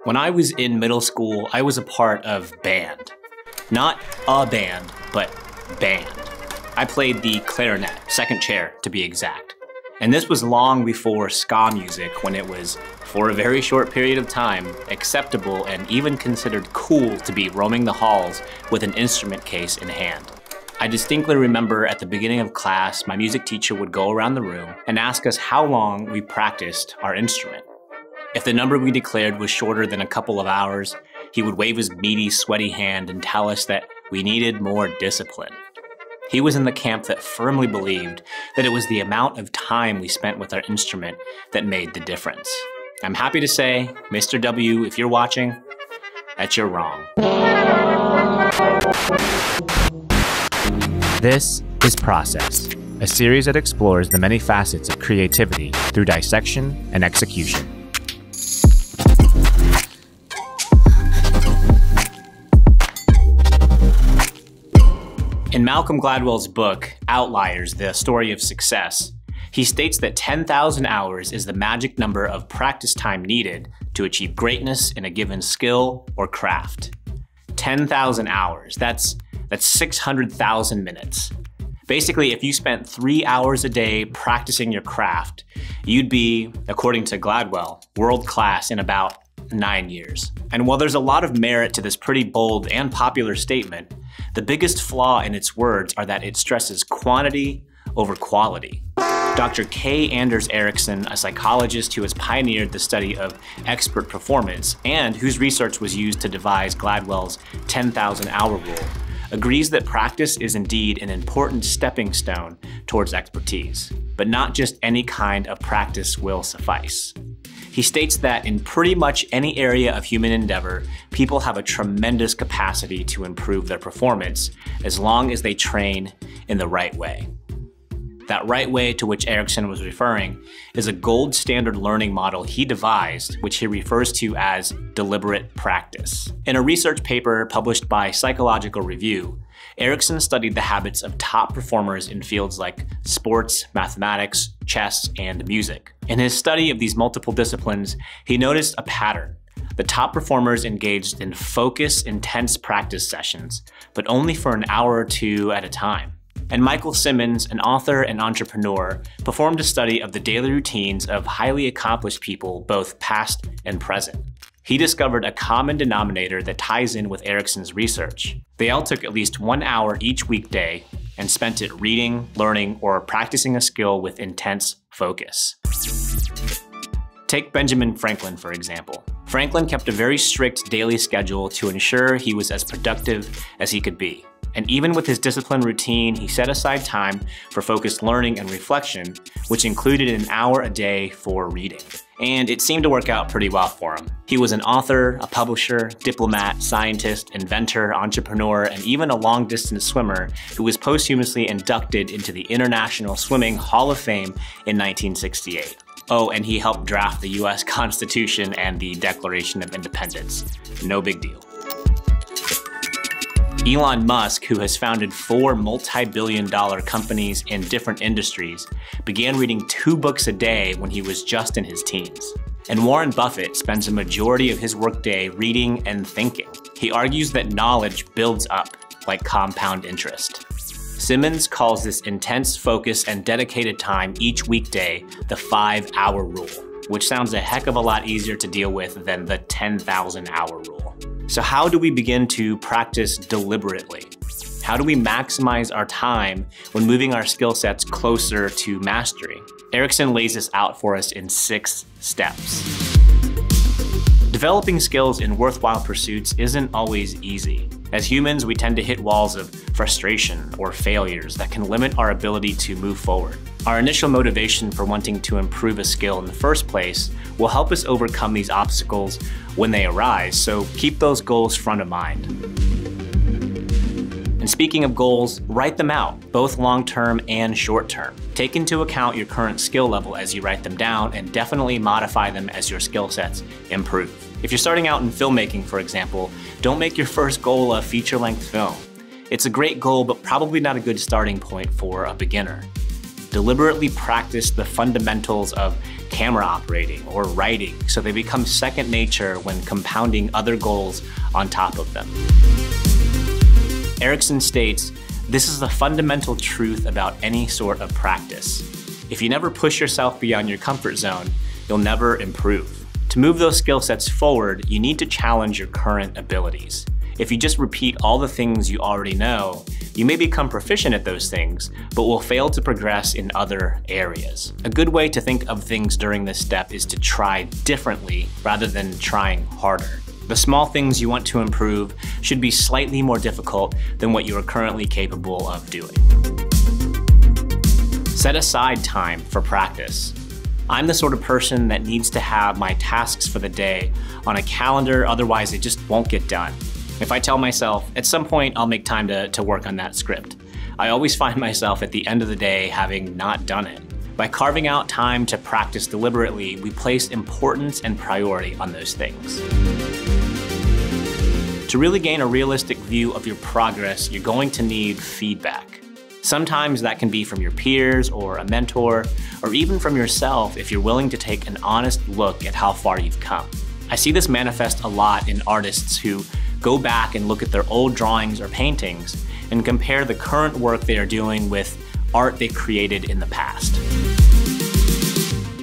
When I was in middle school, I was a part of band. Not a band, but band. I played the clarinet, second chair to be exact. And this was long before ska music, when it was, for a very short period of time, acceptable and even considered cool to be roaming the halls with an instrument case in hand. I distinctly remember at the beginning of class, my music teacher would go around the room and ask us how long we practiced our instrument. If the number we declared was shorter than a couple of hours, he would wave his meaty, sweaty hand and tell us that we needed more discipline. He was in the camp that firmly believed that it was the amount of time we spent with our instrument that made the difference. I'm happy to say, Mr. W, if you're watching, that you're wrong. This is Process, a series that explores the many facets of creativity through dissection and execution. In Malcolm Gladwell's book, Outliers, The Story of Success, he states that 10,000 hours is the magic number of practice time needed to achieve greatness in a given skill or craft. 10,000 hours, that's 600,000 minutes. Basically, if you spent 3 hours a day practicing your craft, you'd be, according to Gladwell, world-class in about 9 years. And while there's a lot of merit to this pretty bold and popular statement, the biggest flaw in its words are that it stresses quantity over quality. Dr. K. Anders Ericsson, a psychologist who has pioneered the study of expert performance and whose research was used to devise Gladwell's 10,000-hour rule, agrees that practice is indeed an important stepping stone towards expertise, but not just any kind of practice will suffice. He states that in pretty much any area of human endeavor, people have a tremendous capacity to improve their performance as long as they train in the right way. That right way to which Ericsson was referring is a gold standard learning model he devised, which he refers to as deliberate practice. In a research paper published by Psychological Review, Ericsson studied the habits of top performers in fields like sports, mathematics, chess, and music. In his study of these multiple disciplines, he noticed a pattern. The top performers engaged in focused, intense practice sessions, but only for an hour or two at a time. And Michael Simmons, an author and entrepreneur, performed a study of the daily routines of highly accomplished people, both past and present. He discovered a common denominator that ties in with Ericsson's research. They all took at least 1 hour each weekday and spent it reading, learning, or practicing a skill with intense focus. Take Benjamin Franklin, for example. Franklin kept a very strict daily schedule to ensure he was as productive as he could be. And even with his disciplined routine, he set aside time for focused learning and reflection, which included an hour a day for reading. And it seemed to work out pretty well for him. He was an author, a publisher, diplomat, scientist, inventor, entrepreneur, and even a long-distance swimmer who was posthumously inducted into the International Swimming Hall of Fame in 1968. Oh, and he helped draft the US Constitution and the Declaration of Independence. No big deal. Elon Musk, who has founded 4 multi-billion-dollar companies in different industries, began reading 2 books a day when he was just in his teens. And Warren Buffett spends a majority of his workday reading and thinking. He argues that knowledge builds up, like compound interest. Simmons calls this intense focus and dedicated time each weekday the 5-hour rule, which sounds a heck of a lot easier to deal with than the 10,000-hour rule. So how do we begin to practice deliberately? How do we maximize our time when moving our skill sets closer to mastery? Ericsson lays this out for us in 6 steps. Developing skills in worthwhile pursuits isn't always easy. As humans, we tend to hit walls of frustration or failures that can limit our ability to move forward. Our initial motivation for wanting to improve a skill in the first place will help us overcome these obstacles when they arise, so keep those goals front of mind. And speaking of goals, write them out, both long-term and short-term. Take into account your current skill level as you write them down, and definitely modify them as your skill sets improve. If you're starting out in filmmaking, for example, don't make your first goal a feature-length film. It's a great goal, but probably not a good starting point for a beginner. deliberately practice the fundamentals of camera operating or writing so they become second nature when compounding other goals on top of them. Ericsson states, "This is the fundamental truth about any sort of practice. If you never push yourself beyond your comfort zone, you'll never improve. To move those skill sets forward, you need to challenge your current abilities. If you just repeat all the things you already know, you may become proficient at those things, but will fail to progress in other areas." A good way to think of things during this step is to try differently rather than trying harder. The small things you want to improve should be slightly more difficult than what you are currently capable of doing. Set aside time for practice. I'm the sort of person that needs to have my tasks for the day on a calendar, otherwise it just won't get done. If I tell myself, at some point I'll make time to work on that script, I always find myself at the end of the day having not done it. By carving out time to practice deliberately, we place importance and priority on those things. To really gain a realistic view of your progress, you're going to need feedback. Sometimes that can be from your peers or a mentor, or even from yourself if you're willing to take an honest look at how far you've come. I see this manifest a lot in artists who go back and look at their old drawings or paintings and compare the current work they are doing with art they created in the past.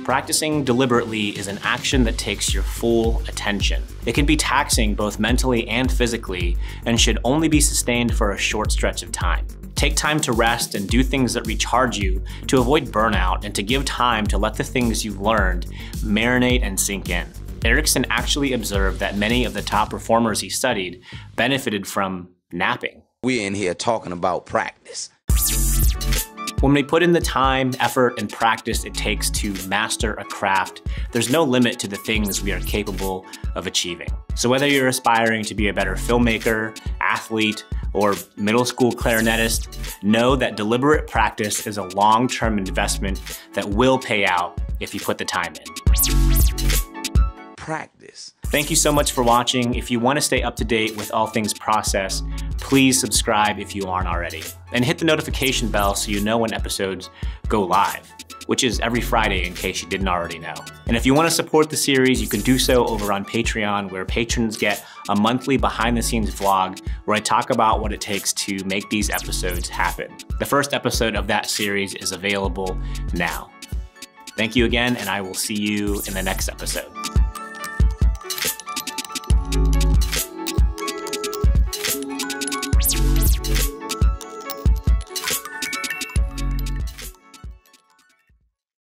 Practicing deliberately is an action that takes your full attention. It can be taxing both mentally and physically and should only be sustained for a short stretch of time. Take time to rest and do things that recharge you to avoid burnout and to give time to let the things you've learned marinate and sink in. Ericsson actually observed that many of the top performers he studied benefited from napping. We're in here talking about practice. When we put in the time, effort, and practice it takes to master a craft, there's no limit to the things we are capable of achieving. So whether you're aspiring to be a better filmmaker, athlete, or middle school clarinetist, know that deliberate practice is a long-term investment that will pay out if you put the time in. Practice. Thank you so much for watching. If you want to stay up to date with all things process, please subscribe if you aren't already. And hit the notification bell so you know when episodes go live, which is every Friday in case you didn't already know. And if you want to support the series, you can do so over on Patreon, where patrons get a monthly behind the scenes vlog where I talk about what it takes to make these episodes happen. The first episode of that series is available now. Thank you again, and I will see you in the next episode.